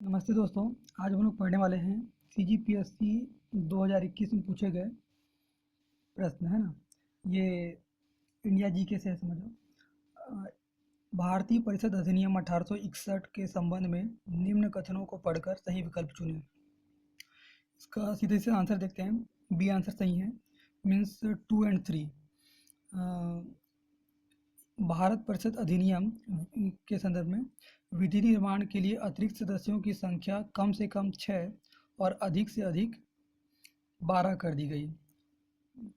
नमस्ते दोस्तों। आज हम लोग पढ़ने वाले हैं CGPSC 2021 में पूछे गए प्रश्न, है ना। ये इंडिया जीके से है, समझो। अ, भारतीय परिषद अधिनियम 1861 के संबंध में निम्न कथनों को पढ़कर सही विकल्प चुनें। इसका सीधे से आंसर देखते हैं। बी आंसर सही है, मीन्स 2 और 3। भारत परिषद अधिनियम के संदर्भ में विधि निर्माण के लिए अतिरिक्त सदस्यों की संख्या कम से कम 6 और अधिक से अधिक 12 कर दी गई।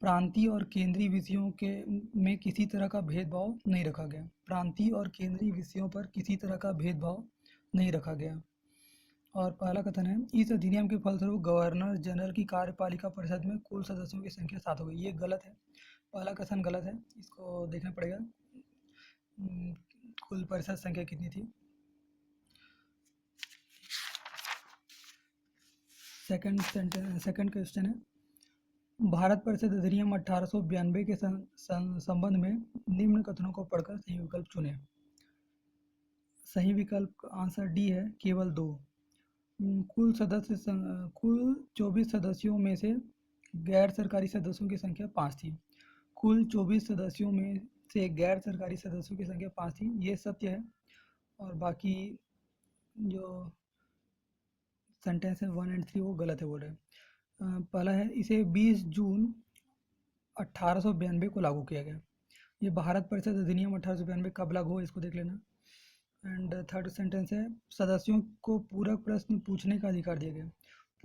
प्रांतीय और केंद्रीय विषयों के में किसी तरह का भेदभाव नहीं रखा गया। प्रांतीय और केंद्रीय विषयों पर किसी तरह का भेदभाव नहीं रखा गया। और पहला कथन है, इस अधिनियम के फलस्वरूप गवर्नर जनरल की कार्यपालिका परिषद में कुल सदस्यों की संख्या 7 हो गई। ये गलत है, पहला कथन गलत है, इसको देखना पड़ेगा। कुल परिषद संख्या कितनी थी। सेकंड क्वेश्चन है, भारत परिषद अधिनियम 1892 के संबंध में निम्न कथनों को पढ़कर सही विकल्प चुनें। सही विकल्प आंसर डी है, केवल 2। कुल 24 सदस्यों में से गैर सरकारी सदस्यों की संख्या 5 थी। कुल 24 सदस्यों में से गैर सरकारी सदस्यों की संख्या 5 थी, ये सत्य है। और बाकी जो सेंटेंस है 1 और 3 वो गलत है, बोल रहे हैं। पहला है, इसे 20 जून 1892 को लागू किया गया। ये भारत परिषद अधिनियम 1892 कब लागू हुआ, इसको देख लेना। एंड थर्ड सेंटेंस है, सदस्यों को पूरक प्रश्न पूछने का अधिकार दिया गया।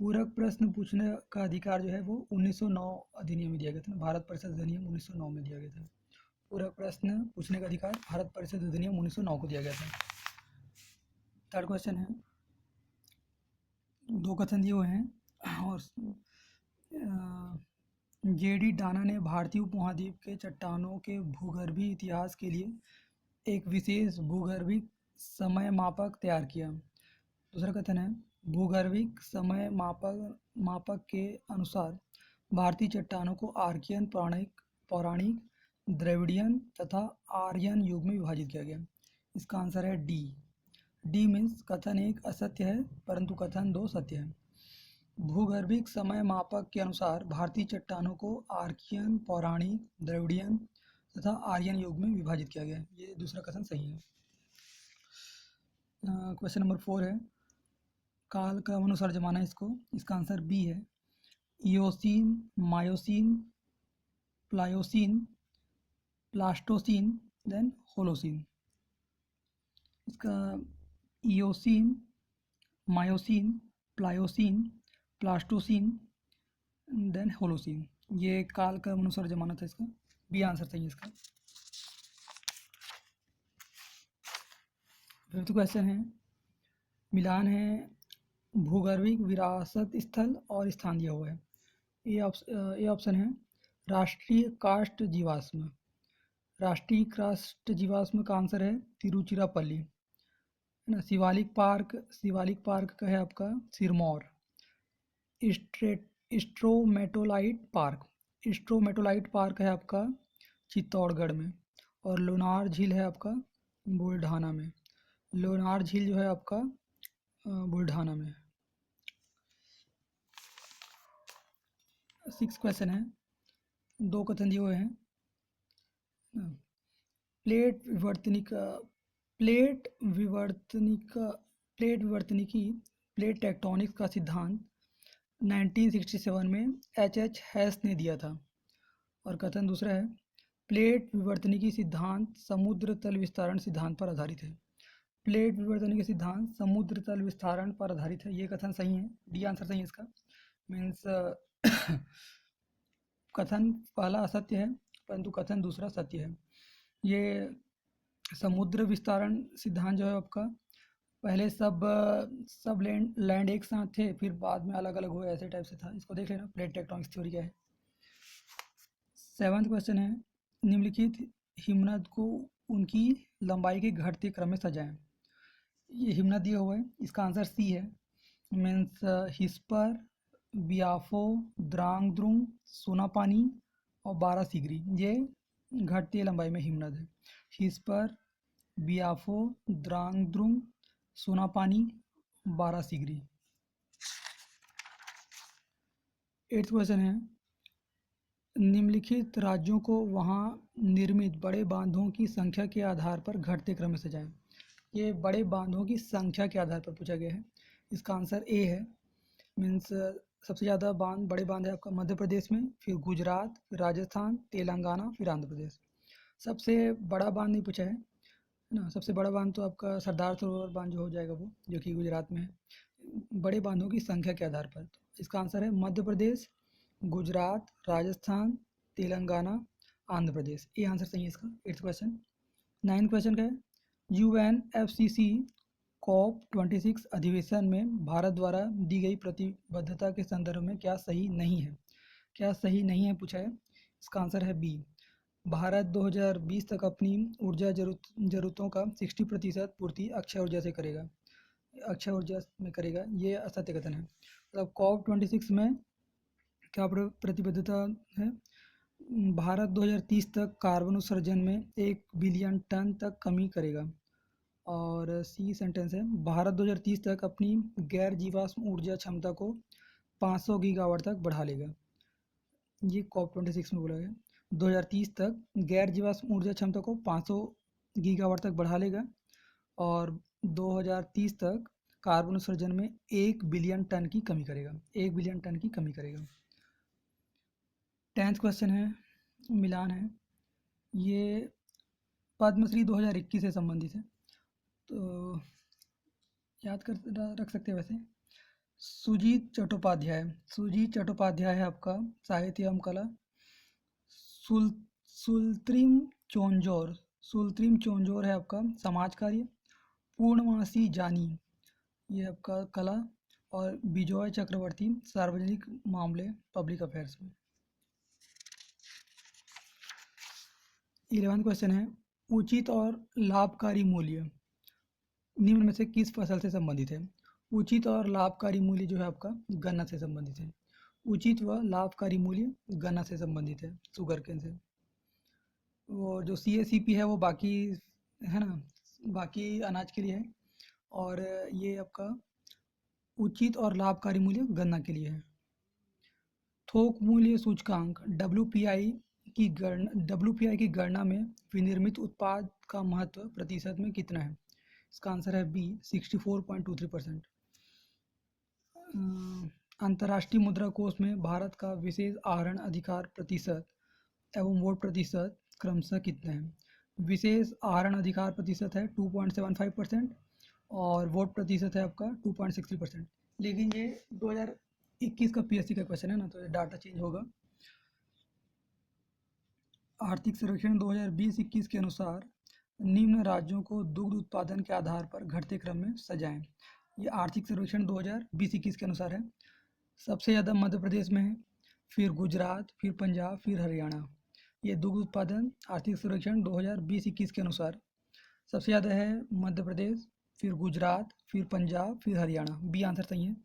पूरक प्रश्न पूछने का अधिकार जो है वो 1909 अधिनियम में दिया गया था। भारत परिषद अधिनियम 1909 में दिया गया था। पूरक प्रश्न पूछने का अधिकार भारत परिषद अधिनियम 1909 को दिया गया था। थर्ड क्वेश्चन है, 2 कथन दिए हुए हैं और JD डाना ने भारतीय उपमहाद्वीप के चट्टानों के भूगर्भीय इतिहास के लिए एक विशेष भूगर्भिक समय मापक तैयार किया। दूसरा कथन है, भूगर्भिक समय मापक के अनुसार भारतीय चट्टानों को आर्कियन, पौराणिक, द्रविडियन तथा आर्यन युग में विभाजित किया गया। इसका आंसर है डी। डी मीन्स कथन 1 असत्य है परंतु कथन 2 सत्य है। भूगर्भिक समय मापक के अनुसार भारतीय चट्टानों को आर्कियन, पौराणिक, द्रविडियन तथा आर्यन युग में विभाजित किया गया। ये दूसरा कथन सही है। क्वेश्चन नंबर 4 है, काल क्रम अनुसार जमाना इसको। इसका आंसर बी है, Eocene, Miocene, Pliocene, Pleistocene, then Holocene. इसका Eocene, Miocene, Pliocene, Pleistocene, then Holocene, ये काल क्रम अनुसार जमाना था इसका। बी आंसर सही है इसका। फिफ्थ क्वेश्चन है, मिलान है भूगर्भिक विरासत स्थल और स्थान दिया हुआ है। ये ऑप्शन है, राष्ट्रीय काष्ठ जीवाश्म। राष्ट्रीय काष्ठ जीवाश्म का आंसर है तिरुचिरापल्ली, है ना। शिवालिक पार्क का है आपका सिरमौर। स्ट्रोमेटोलाइट पार्क है आपका चित्तौड़गढ़ में। और लोनार झील है आपका बुल्ढाना में। लोनार झील जो है आपका बुल्ढाना में। 6 क्वेश्चन है, 2 कथन दिए हुए हैं। प्लेट टेक्टोनिक्स का सिद्धांत 1967 में H.H. हैस ने दिया था। और कथन दूसरा है, प्लेट विवर्तनिकी सिद्धांत समुद्र तल विस्तारण सिद्धांत पर आधारित है। प्लेट विवर्तनिकी सिद्धांत समुद्र तल विस्तारण पर आधारित है, ये कथन सही है। डी आंसर सही है इसका। मीन्स कथन पहला असत्य है परंतु कथन दूसरा सत्य है। ये समुद्र विस्तारण सिद्धांत जो है आपका, पहले सब लैंड एक साथ थे, फिर बाद में अलग अलग हुए, ऐसे टाइप से था। इसको देख लेना, प्लेट टेक्टोनिक्स थ्योरी क्या है। 7th क्वेश्चन है, निम्नलिखित हिमनद को उनकी लंबाई के घटते क्रम में सजाएं। ये हिमनद दिया हुआ है, इसका आंसर सी है। मीन्स हिस्पर, बियाफो, द्रांगद्रुंग, सोनापानी और बारासिगरी, ये घटती लंबाई में हिमनद है। हिस्पर, बियाफो, द्रांगद्रुंग, सोनापानी 12 सिगरी। 8th क्वेश्चन है, निम्नलिखित राज्यों को वहां निर्मित बड़े बांधों की संख्या के आधार पर घटते क्रम में सजाएं। ये बड़े बांधों की संख्या के आधार पर पूछा गया है। इसका आंसर ए है। मीन्स सबसे ज़्यादा बांध, बड़े बांध है आपका मध्य प्रदेश में, फिर गुजरात, फिर राजस्थान, तेलंगाना, फिर आंध्र प्रदेश। सबसे बड़ा बांध नहीं पूछा है ना। सबसे बड़ा बांध तो आपका सरदार सरोवर बांध जो हो जाएगा वो, जो कि गुजरात में है। बड़े बांधों की संख्या के आधार पर तो इसका आंसर है मध्य प्रदेश, गुजरात, राजस्थान, तेलंगाना, आंध्र प्रदेश। ये आंसर सही है इसका। 8th question. 9th क्वेश्चन का है, UNFCCC COP26 अधिवेशन में भारत द्वारा दी गई प्रतिबद्धता के संदर्भ में क्या सही नहीं है? क्या सही नहीं है पूछा है। इसका आंसर है बी। भारत 2020 तक अपनी ऊर्जा जरूरतों का 60% पूर्ति अक्षय ऊर्जा से करेगा, अक्षय ऊर्जा में करेगा। ये असत्य कथन है। मतलब COP26 में क्या प्रतिबद्धता है? भारत 2030 तक कार्बन उत्सर्जन में 1 बिलियन टन तक कमी करेगा। और सी सेंटेंस है, भारत 2030 तक अपनी गैर जीवाश्म ऊर्जा क्षमता को 500 गीगावाट तक बढ़ा लेगा। ये COP26 में बोला गया। 2030 तक गैर जीवाश्म ऊर्जा क्षमता को 500 गीगावाट तक बढ़ा लेगा और 2030 तक कार्बन उत्सर्जन में 1 बिलियन टन की कमी करेगा। 1 बिलियन टन की कमी करेगा। 10th क्वेश्चन है, मिलान है। ये पद्मश्री 2021 से संबंधित है, तो याद कर रख सकते हैं वैसे। सुजीत चट्टोपाध्याय, सुजीत चट्टोपाध्याय है आपका साहित्य एवं कला। सुल सुल्त्रिम चोंजोर, सुल्त्रिम चोंजोर है आपका समाज कार्य। पूर्णमासी जानी, ये आपका कला। और बिजॉय चक्रवर्ती सार्वजनिक मामले, पब्लिक अफेयर्स में। 11th क्वेश्चन है, उचित और लाभकारी मूल्य निम्न में से किस फसल से संबंधित है? उचित और लाभकारी मूल्य जो है आपका गन्ना से संबंधित है। उचित व लाभकारी मूल्य गन्ना से संबंधित है, शुगर केन से। वो जो CACP है वो बाकी है ना, बाकी अनाज के लिए है। और ये आपका उचित और लाभकारी मूल्य गन्ना के लिए है। थोक मूल्य सूचकांक WPI की गणना में विनिर्मित उत्पाद का महत्व प्रतिशत में कितना है? इसका आंसर है बी, 64.23%। अंतर्राष्ट्रीय मुद्रा कोष में भारत का विशेष आहरण अधिकार प्रतिशत एवं वोट प्रतिशत क्रमशः कितना है? विशेष आहरण अधिकार प्रतिशत है 2.75% और वोट प्रतिशत है आपका 2.63%। लेकिन ये 2021 का PSC का क्वेश्चन है ना, तो डाटा चेंज होगा। आर्थिक सर्वेक्षण 2020-21 के अनुसार निम्न राज्यों को दुग्ध उत्पादन के आधार पर घटते क्रम में सजाएं। ये आर्थिक सर्वेक्षण 2020-21 के अनुसार है। सबसे ज़्यादा मध्य प्रदेश में है, फिर गुजरात, फिर पंजाब, फिर हरियाणा। ये दुग्ध उत्पादन आर्थिक सर्वेक्षण 2020-21 के अनुसार सबसे ज़्यादा है मध्य प्रदेश, फिर गुजरात, फिर पंजाब, फिर हरियाणा। बी आंसर सही है।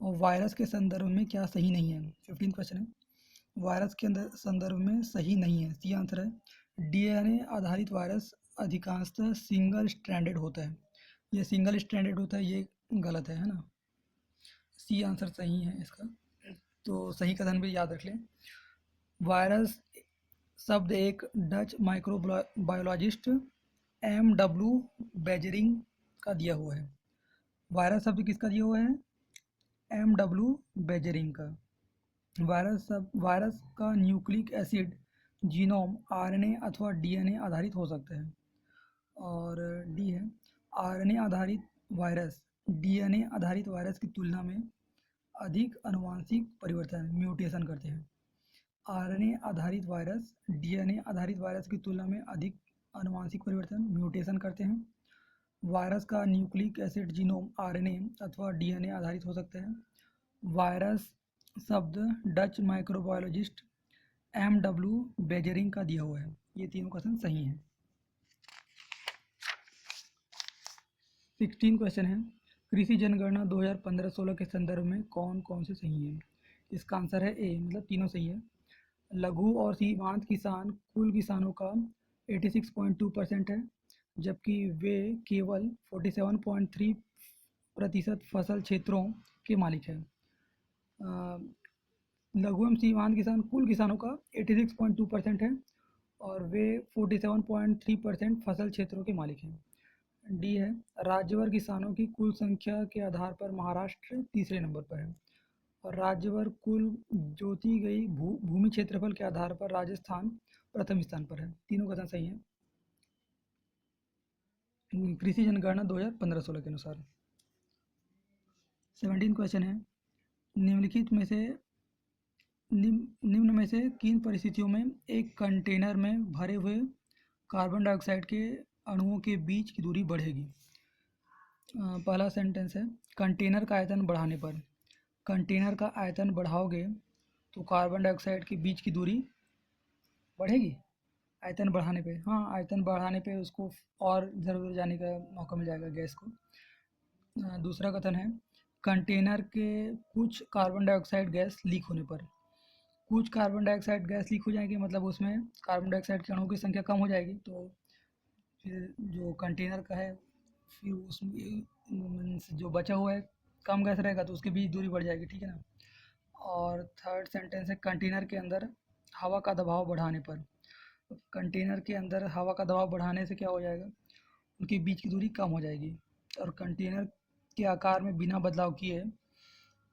और वायरस के संदर्भ में क्या सही नहीं है? 15 क्वेश्चन है, वायरस के अंदर संदर्भ में सही नहीं है। सी आंसर है, DNA आधारित वायरस अधिकांशतः सिंगल स्ट्रैंडेड होता है। ये सिंगल स्ट्रैंडेड होता है, ये गलत है ना। सी आंसर सही है इसका, तो सही कथन भी याद रख लें। वायरस शब्द एक डच माइक्रोबायोलॉजिस्ट MW बेजरिंग का दिया हुआ है। वायरस शब्द किसका दिया हुआ है? MW बेजरिंग का। वायरस का न्यूक्लिक एसिड जीनोम RNA अथवा DNA आधारित हो सकता है। और डी है, RNA आधारित वायरस DNA आधारित वायरस की तुलना में अधिक आनुवंशिक परिवर्तन म्यूटेशन करते हैं। RNA आधारित वायरस DNA आधारित वायरस की तुलना में अधिक आनुवंशिक परिवर्तन म्यूटेशन करते हैं। वायरस का न्यूक्लिक एसिड जीनोम RNA अथवा DNA आधारित हो सकता है। वायरस शब्द डच माइक्रोबायोलॉजिस्ट MW बेजरिंग का दिया हुआ है। ये तीनों क्वेश्चन सही हैं। 16 क्वेश्चन है, कृषि जनगणना 2015-16 के संदर्भ में कौन कौन से सही हैं? इसका आंसर है ए, मतलब तीनों सही है। लघु और सीमांत किसान कुल किसानों का 86.2% है, जबकि वे केवल 47.3 प्रतिशत फसल क्षेत्रों के मालिक है? अ, लघु एवं सीमांत किसान कुल किसानों का 86.2% है और वे 47.3% फसल क्षेत्रों के मालिक हैं। डी है, राज्यवार किसानों की कुल संख्या के आधार पर महाराष्ट्र तीसरे नंबर पर है और राज्यवार कुल जोती गई भूमि क्षेत्रफल के आधार पर राजस्थान प्रथम स्थान पर है। तीनों कथन सही है कृषि जनगणना 2015-16 के अनुसार। 17 क्वेश्चन है, निम्नलिखित में से निम्न में से किन परिस्थितियों में एक कंटेनर में भरे हुए कार्बन डाइऑक्साइड के अणुओं के बीच की दूरी बढ़ेगी? पहला सेंटेंस है, कंटेनर का आयतन बढ़ाने पर। कंटेनर का आयतन बढ़ाओगे तो कार्बन डाइऑक्साइड के बीच की दूरी बढ़ेगी आयतन बढ़ाने पे। हाँ, आयतन बढ़ाने पे उसको और इधर उधर जाने का मौका मिल जाएगा गैस को। दूसरा कथन है, कंटेनर के कुछ कार्बन डाइऑक्साइड गैस लीक होने पर। कुछ कार्बन डाइऑक्साइड गैस लीक हो जाएगी मतलब उसमें कार्बन डाइऑक्साइड के अणुओं की संख्या कम हो जाएगी, तो फिर जो कंटेनर का है फिर उसमें जो बचा हुआ है कम गैस रहेगा तो उसके बीच दूरी बढ़ जाएगी, ठीक है ना। और थर्ड सेंटेंस है, कंटेनर के अंदर हवा का दबाव बढ़ाने पर। कंटेनर के अंदर हवा का दबाव बढ़ाने से क्या हो जाएगा, उनके बीच की दूरी कम हो जाएगी। और कंटेनर के आकार में बिना बदलाव किए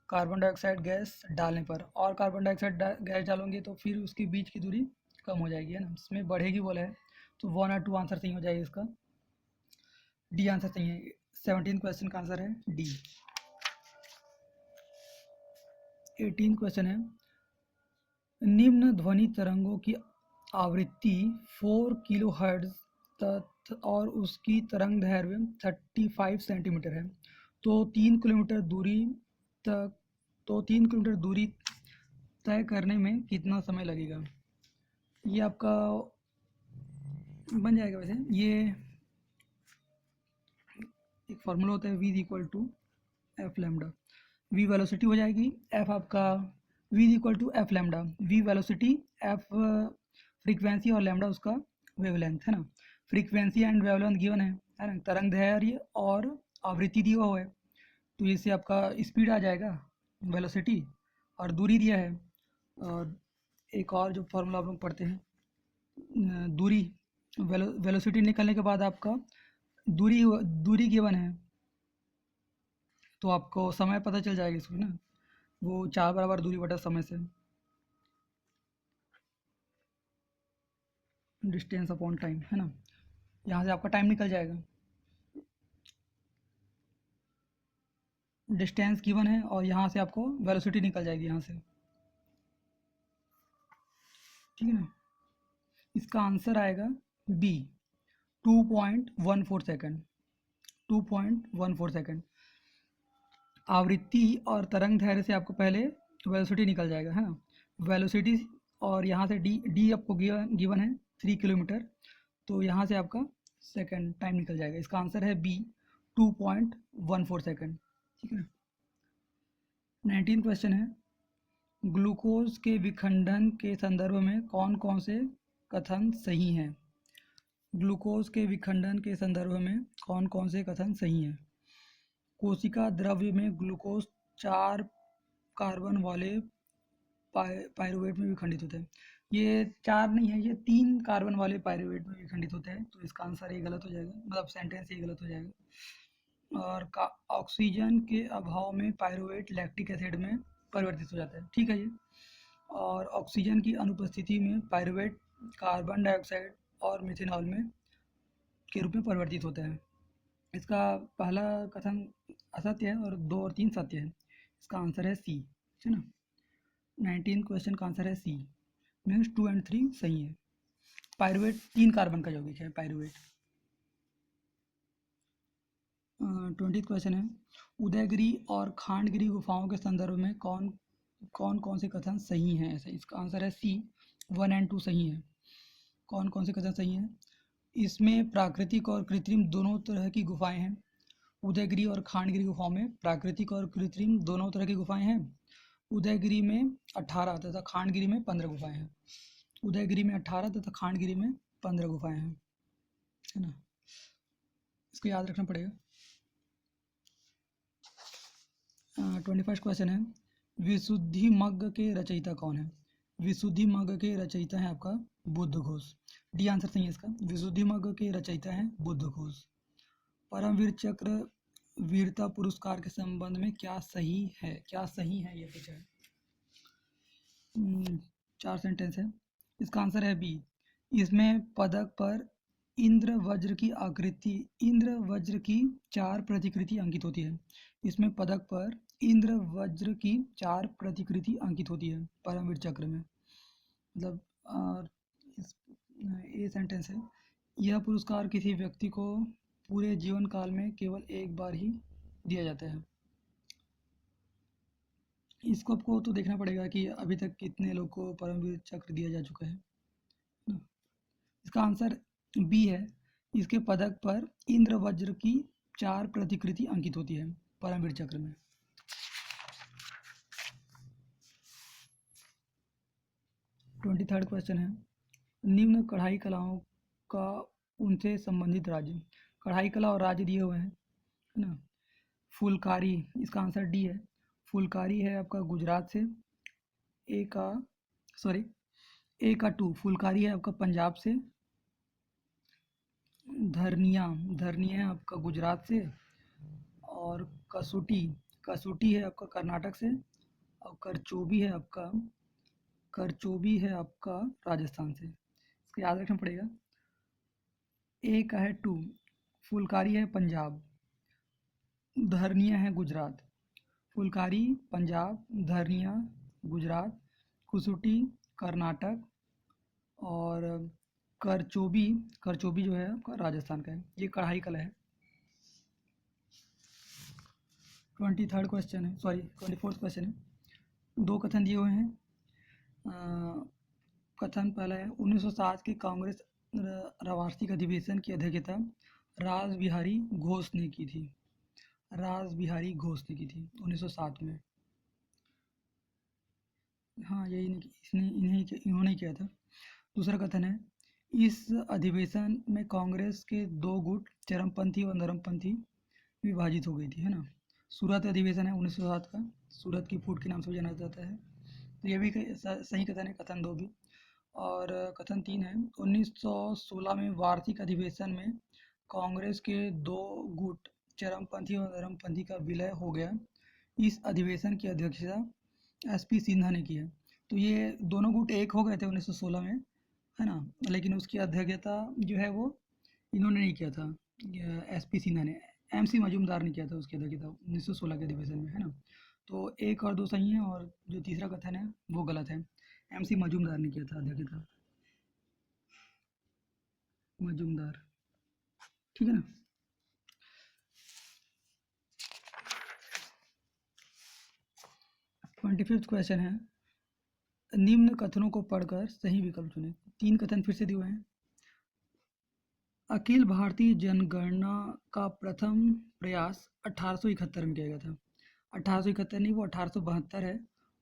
कार्बन डाइऑक्साइड गैस डालने पर और कार्बन डाइऑक्साइड गैस डालोगे तो फिर उसके बीच की दूरी कम हो जाएगी, है ना। इसमें बढ़ेगी बोला है तो 1 और 2 आंसर सही हो जाएगा इसका। डी आंसर सही है। 17 क्वेश्चन का आंसर है डी। 18 क्वेश्चन है, निम्न ध्वनि तरंगों की आवृत्ति 4 किलो हर्ट्ज और उसकी तरंग दैर्घ्य 35 सेंटीमीटर है, तो 3 किलोमीटर दूरी तक 3 किलोमीटर दूरी तय करने में कितना समय लगेगा? ये आपका बन जाएगा वैसे। ये एक फार्मूला होता है v equal to F lambda. v velocity हो जाएगी, f आपका v equal to F lambda. v velocity, f frequency और लैम्डा उसका वेवलेंथ, है ना। फ्रीक्वेंसी एंड वेवलेंथ गिवन है ना। तरंग दैर्घ्य और आवृत्ति दिया हुआ है तो इससे आपका स्पीड आ जाएगा वेलोसिटी और दूरी दिया है। और एक और जो फार्मूला आप लोग पढ़ते हैं दूरी वेलोसिटी निकलने के बाद आपका दूरी दूरी गिवन है तो आपको समय पता चल जाएगा इसको ना, वो 4 बराबर दूरी बटा समय से, डिस्टेंस अपॉन टाइम, है ना। यहाँ से आपका टाइम निकल जाएगा। डिस्टेंस गिवन है और यहाँ से आपको वेलोसिटी निकल जाएगी यहाँ से, ठीक है ना। इसका आंसर आएगा बी 2.14 सेकेंड। 2.14 सेकेंड आवृत्ति और तरंग दैर्घ्य से आपको पहले वेलोसिटी निकल जाएगा, है ना। वेलोसिटी और यहाँ से डी आपको गिवन है 3 किलोमीटर, तो यहाँ से आपका सेकेंड टाइम निकल जाएगा। इसका आंसर है बी 2.14 सेकेंड, ठीक है। 19 क्वेश्चन है, ग्लूकोज के विखंडन के संदर्भ में कौन कौन से कथन सही हैं? ग्लूकोज के विखंडन के संदर्भ में कौन कौन से कथन सही हैं? कोशिका द्रव्य में ग्लूकोज 4 कार्बन वाले पायरुवेट में विखंडित होते हैं। ये 4 नहीं है, ये 3 कार्बन वाले पायरुवेट में विखंडित होते हैं, तो इसका आंसर ये गलत हो जाएगा, मतलब सेंटेंस ये गलत हो जाएगा। और ऑक्सीजन के अभाव में पायरुवेट लैक्टिक एसिड में परिवर्तित हो जाता है, ठीक है ये। और ऑक्सीजन की अनुपस्थिति में पायरुवेट कार्बन डाइऑक्साइड और मिथेनॉल में के रूप में परिवर्तित होता है। इसका पहला कथन असत्य है और 2 और 3 सत्य है। इसका आंसर है सी, है ना। 19 क्वेश्चन का आंसर है सी, मीन्स 2 एंड 3 सही है। पायरुवेट 3 कार्बन का यौगिक है पायरुवेट। 20 क्वेश्चन है, उदयगिरी और खांडगिरी गुफाओं के संदर्भ में कौन कौन से कथन सही हैं? ऐसे इसका आंसर है सी 1 एंड 2 सही है। कौन कौन से कथन सही हैं? इसमें प्राकृतिक और कृत्रिम दोनों तरह की गुफाएं हैं। उदयगिरी और खांडगिरी गुफाओं में प्राकृतिक और कृत्रिम दोनों तरह की गुफाएं हैं। उदयगिरी में 18 तथा खांडगिरी में 15 गुफाएं हैं। उदयगिरी में 18 तथा खांडगिरी में 15 गुफाएं हैं, है ना। इसको याद रखना पड़ेगा। 21st क्वेश्चन है, विशुद्धिमग्ग के रचयिता कौन है? विशुद्धिमग्ग के रचयिता है आपका बुद्ध घोष। डी आंसर सही है इसका, विशुद्धिमग्ग के रचयिता है बुद्ध घोष। परमवीर चक्र वीरता पुरस्कार के संबंध में क्या सही है? क्या सही है ये पूछा है। 4 सेंटेंस है, इसका आंसर है बी। इसमें पदक पर इंद्र वज्र की आकृति, इंद्र वज्र की 4 प्रतिकृति अंकित होती है। इसमें पदक पर इंद्र वज्र की 4 प्रतिकृति अंकित होती है परमवीर चक्र में। मतलब ये सेंटेंस है, यह पुरस्कार किसी व्यक्ति को पूरे जीवन काल में केवल एक बार ही दिया जाता है। इसको आपको तो देखना पड़ेगा कि अभी तक कितने लोग को परमवीर चक्र दिया जा चुका है। इसका आंसर बी है, इसके पदक पर इंद्र वज्र की 4 प्रतिकृति अंकित होती है परमवीर चक्र में। 23rd क्वेश्चन है, निम्न कढ़ाई कलाओं का उनसे संबंधित राज्य। कढ़ाई कला और राज्य दिए हुए हैं, है ना। फुलकारी, इसका आंसर डी है। फुलकारी है आपका गुजरात से। ए का 2, फुलकारी है आपका पंजाब से। धरनिया है आपका गुजरात से। और कसूटी है आपका कर्नाटक से। और करचोबी है आपका राजस्थान से। इसको याद रखना पड़ेगा। ए का है 2, फुलकारी है पंजाब, धरनिया है गुजरात। फुलकारी पंजाब, धरनिया गुजरात, कुसूटी कर्नाटक और करचोबी जो है आपका राजस्थान का है। ये कढ़ाई कला है। 23rd क्वेश्चन है, 24th क्वेश्चन है। 2 कथन दिए हुए हैं। कथन पहला है, 1907 के कांग्रेस वार्षिक अधिवेशन की अध्यक्षता रास बिहारी घोष ने की थी। 1907 में। हाँ, इन्होंने किया था। दूसरा कथन है, इस अधिवेशन में कांग्रेस के 2 गुट चरमपंथी और नरमपंथी विभाजित हो गई थी, है ना। सूरत अधिवेशन है 1907 का, सूरत की फूट के नाम से जाना जाता है। तो ये भी सही कथन है, कथन 2 भी। और कथन 3 है, 1916 में वार्षिक अधिवेशन में कांग्रेस के 2 गुट चरमपंथी और नरमपंथी का विलय हो गया। इस अधिवेशन की अध्यक्षता एसपी सिन्हा ने की है। तो ये दोनों गुट एक हो गए थे 1916 में, है ना। लेकिन उसकी अध्यक्षता जो है वो इन्होंने नहीं किया था, एसपी सिन्हा ने। एमसी मजूमदार ने किया था उसकी अध्यक्षता 1916 के अधिवेशन में, है ना। तो 1 और 2 सही है, और जो तीसरा कथन है वो गलत है। एमसी मजूमदार ने किया था अध्यक्षता, मजूमदार, ठीक है ना। 25th क्वेश्चन है, निम्न कथनों को पढ़कर सही विकल्प चुनें। 3 कथन फिर से दिए हुए हैं। अखिल भारतीय जनगणना का प्रथम प्रयास 1871 में किया गया था। 1871 नहीं, वो 1872 है।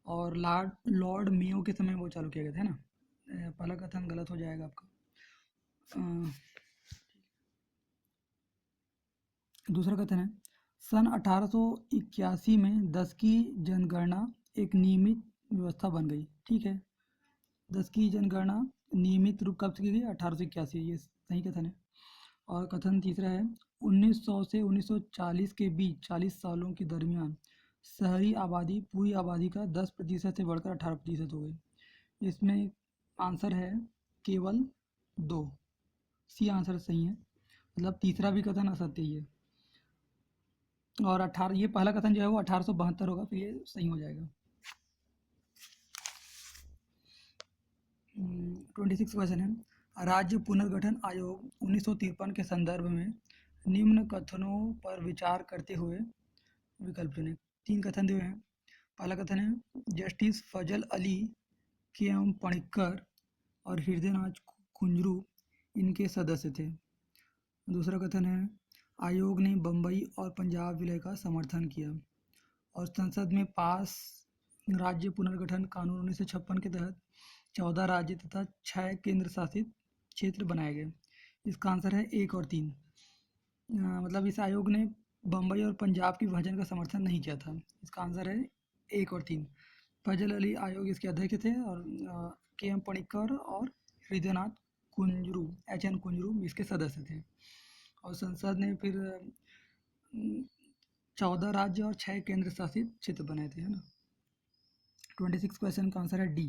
और लॉर्ड मेयो के समय वो चालू किया गया था, है ना। पहला कथन गलत हो जाएगा आपका। दूसरा कथन है, सन 1881 में 10 की जनगणना एक नियमित व्यवस्था बन गई। ठीक है, 10 की जनगणना नियमित रूप कब से की गई? 1881, ये सही कथन है। और कथन तीसरा है, 1900 से 1940 के बीच 40 सालों के दरमियान शहरी आबादी पूरी आबादी का 10% से बढ़कर 18% हो गई। इसमें आंसर है केवल 2, सी आंसर सही है। मतलब तीसरा भी कथन असत्य ही है। और 18, ये पहला कथन जो है वो 1872 होगा, फिर ये सही हो जाएगा। 26 क्वेश्चन है, राज्य पुनर्गठन आयोग 1953 के संदर्भ में निम्न कथनों पर विचार करते हुए विकल्प चुनें। 3 कथन दिए हैं। पहला कथन है, जस्टिस फजल अली के एम पणिक्कर और हृदयनाथ कुंजरू इनके सदस्य थे। दूसरा कथन है, आयोग ने बम्बई और पंजाब विलय का समर्थन किया। और संसद में पास राज्य पुनर्गठन कानून 1956 के तहत 14 राज्य तथा 6 केंद्र शासित क्षेत्र बनाए गए। इसका आंसर है 1 और 3। मतलब इस आयोग ने बम्बई और पंजाब के विभाजन का समर्थन नहीं किया था। इसका आंसर है 1 और 3। फजल अली आयोग इसके अध्यक्ष थे और के.एम. पणिक्कर और हृदयनाथ कुंजरू एच.एन. कुंजरू इसके सदस्य थे। और संसद ने फिर 14 राज्य और 6 केंद्र शासित क्षेत्र बनाए थे, है ना। 26 क्वेश्चन का आंसर है डी।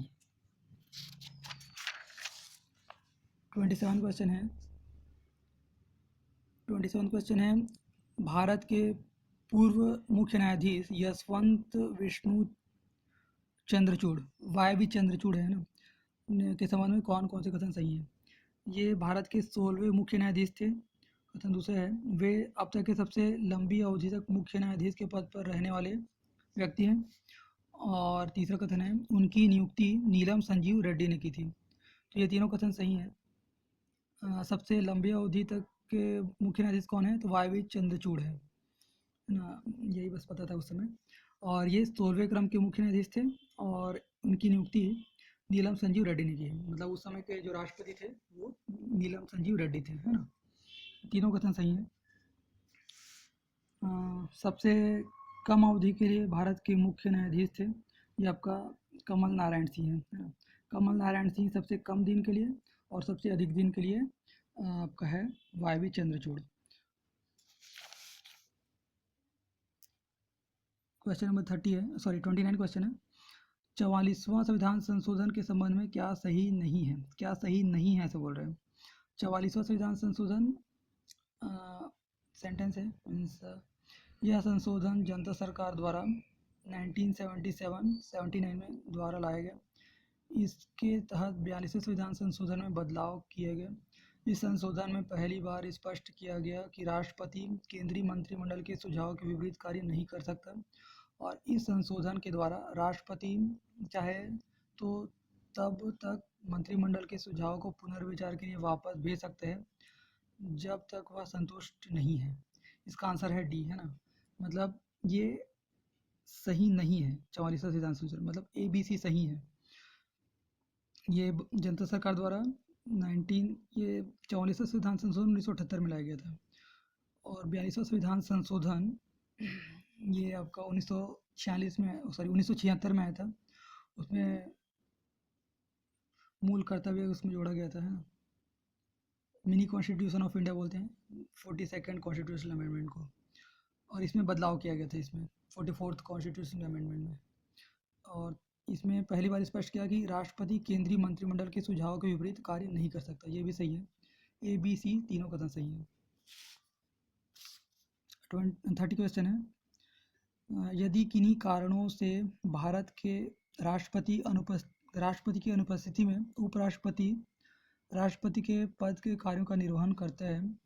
27 क्वेश्चन है 27 क्वेश्चन है भारत के पूर्व मुख्य न्यायाधीश यशवंत विष्णु चंद्रचूड़ वाई चंद्रचूड़ है ना के संबंध में कौन कौन से कथन सही है। ये भारत के 16वें मुख्य न्यायाधीश थे। कथन दूसरा है वे अब तक के सबसे लंबी अवधि तक मुख्य न्यायाधीश के पद पर रहने वाले व्यक्ति हैं। और तीसरा कथन है उनकी नियुक्ति नीलम संजीव रेड्डी ने की थी। तो ये तीनों कथन सही हैं। सबसे लंबी अवधि तक के मुख्य न्यायाधीश कौन है, तो वाई चंद्रचूड़ है ना, यही बस पता था उस समय। और ये 16वें क्रम के मुख्य न्यायाधीश थे और उनकी नियुक्ति नीलम संजीव रेड्डी ने की है। मतलब उस समय के जो राष्ट्रपति थे वो नीलम संजीव रेड्डी थे, है ना। तीनों कथन सही है। सबसे कम अवधि के लिए भारत के मुख्य न्यायाधीश थे ये आपका कमल नारायण सिंह है ना। कमल नारायण सिंह सबसे कम दिन के लिए और सबसे अधिक दिन के लिए आपका है Y Chandrachud. Question number 29 question है 44वां संविधान संशोधन के संबंध में क्या सही नहीं है। क्या सही नहीं है ऐसे बोल रहे हैं। 44वां संविधान संशोधन सेंटेंस है मीन्स यह संशोधन जनता सरकार द्वारा 1977-79 में द्वारा लाया गया। इसके तहत 42वें संविधान संशोधन में बदलाव किए गए। इस संशोधन में पहली बार स्पष्ट किया गया कि राष्ट्रपति केंद्रीय मंत्रिमंडल के सुझाव के विपरीत कार्य नहीं कर सकता और इस संशोधन के द्वारा राष्ट्रपति चाहे तो तब तक मंत्रिमंडल के सुझाव को पुनर्विचार के लिए वापस भेज सकते हैं जब तक वह संतुष्ट नहीं है। इसका आंसर है डी, है ना। मतलब ये सही नहीं है 44वां संविधान संशोधन, मतलब ABC सही है। ये जनता सरकार द्वारा 44वां संविधान संशोधन 1978 में लाया गया था और 42वां संविधान संशोधन ये आपका 1946 में 1976 में आया था। उसमें मूल कर्तव्य उसमें जोड़ा गया था, है ना। मिनी कॉन्स्टिट्यूशन ऑफ इंडिया बोलते हैं 42nd कॉन्स्टिट्यूशनल अमेंडमेंट को। और इसमें बदलाव किया गया था इसमें 44th कॉन्स्टिट्यूशनल अमेंडमेंट में। और इसमें पहली बार स्पष्ट किया कि राष्ट्रपति केंद्रीय मंत्रिमंडल के सुझाव के विपरीत कार्य नहीं कर सकता। ये भी सही है। ABC तीनों कथन सही है। 30 क्वेश्चन है यदि किन्हीं कारणों से भारत के राष्ट्रपति की अनुपस्थिति में उपराष्ट्रपति राष्ट्रपति के पद के कार्यों का निर्वहन करते हैं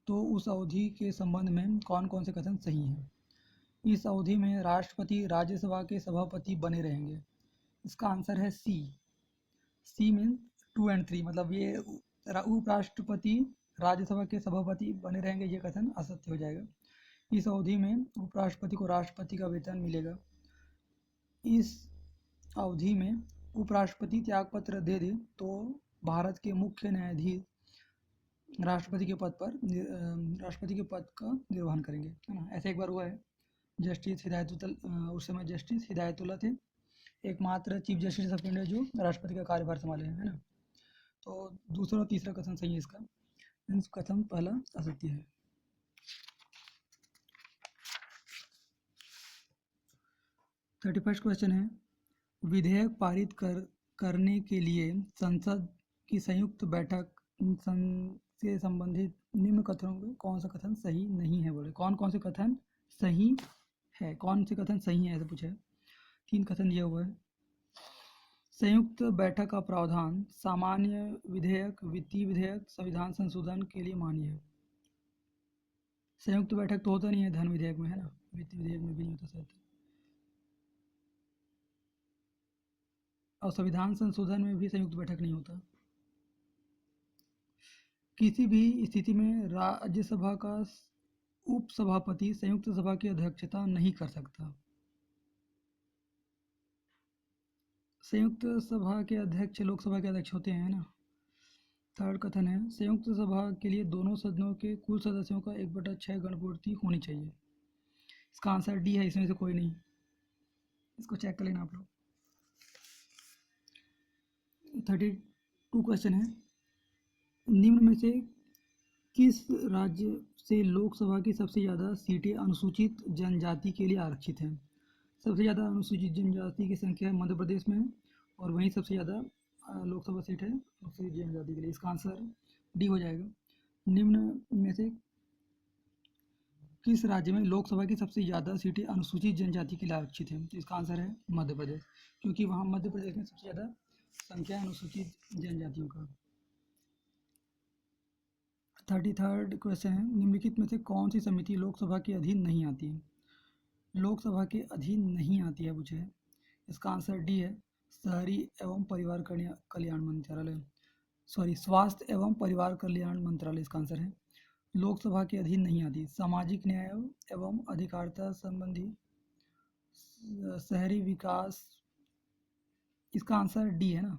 तो उस अवधि के संबंध में कौन कौन से कथन सही हैं। इस अवधि में राष्ट्रपति राज्यसभा के सभापति बने रहेंगे। इसका आंसर है सी मीन 2 और 3। मतलब ये उपराष्ट्रपति राज्यसभा के सभापति बने रहेंगे, ये कथन असत्य हो जाएगा। इस अवधि में उपराष्ट्रपति को राष्ट्रपति का वेतन मिलेगा। इस अवधि में उपराष्ट्रपति त्यागपत्र दे दे तो भारत के मुख्य न्यायाधीश राष्ट्रपति के पद का निर्वहन करेंगे, है ना। ऐसे एक बार हुआ है जस्टिस हिदायतुल्ला, उस समय जस्टिस हिदायतुल्ला थे एकमात्र चीफ जस्टिस ऑफ इंडिया जो राष्ट्रपति का कार्यभार संभाले हैं, है ना। तो दूसरा और तीसरा कथन सही है इसका, मीन्स कथन पहला असत्य है। 31 क्वेश्चन है विधेयक पारित करने के लिए संसद की संयुक्त बैठक से संबंधित निम्न कथनों में कौन सा कथन सही नहीं है। बोले कौन कौन से कथन सही है, कौन से कथन सही है ऐसे पूछा है। 3 कथन दिया हुआ है। संयुक्त बैठक का प्रावधान सामान्य विधेयक, वित्तीय विधेयक, संविधान संशोधन के लिए मान्य है। संयुक्त बैठक तो होता नहीं है धन विधेयक में, है ना, वित्तीय विधेयक में भी नहीं होता शायद। और संविधान संशोधन में भी संयुक्त बैठक नहीं होता। किसी भी स्थिति में राज्यसभा का उपसभापति संयुक्त सभा की अध्यक्षता नहीं कर सकता। संयुक्त सभा के अध्यक्ष लोकसभा के अध्यक्ष होते हैं ना। 3rd कथन है संयुक्त सभा के लिए दोनों सदनों के कुल सदस्यों का 1/6 गणपूर्ति होनी चाहिए। इसका आंसर डी है, इसमें से कोई नहीं। इसको चेक कर लेना आप लोग। 32 क्वेश्चन है। निम्न में से किस राज्य से लोकसभा की सबसे ज़्यादा सीटें अनुसूचित जनजाति के लिए आरक्षित हैं? सबसे ज़्यादा अनुसूचित जनजाति की संख्या मध्य प्रदेश में है, और वहीं सबसे ज़्यादा लोकसभा सीट है अनुसूचित जनजाति के लिए। इसका आंसर डी हो जाएगा। निम्न में से किस राज्य में लोकसभा की सबसे ज़्यादा सीटें अनुसूचित जनजाति के लिए आरक्षित हैं? तो इसका आंसर है मध्य प्रदेश, क्योंकि वहाँ मध्य प्रदेश में सबसे ज़्यादा संख्या अनुसूचित जनजातियों का। 33rd क्वेश्चन है। निम्नलिखित में से कौन सी समिति लोकसभा के अधीन नहीं आती है? लोकसभा के अधीन नहीं आती है पूछे। इसका आंसर डी है, शहरी एवं परिवार कल्याण मंत्रालय, सॉरी स्वास्थ्य एवं परिवार कल्याण मंत्रालय इसका आंसर है। लोकसभा के अधीन नहीं आती। सामाजिक न्याय एवं अधिकारिता संबंधी शहरी विकास, इसका आंसर डी है ना,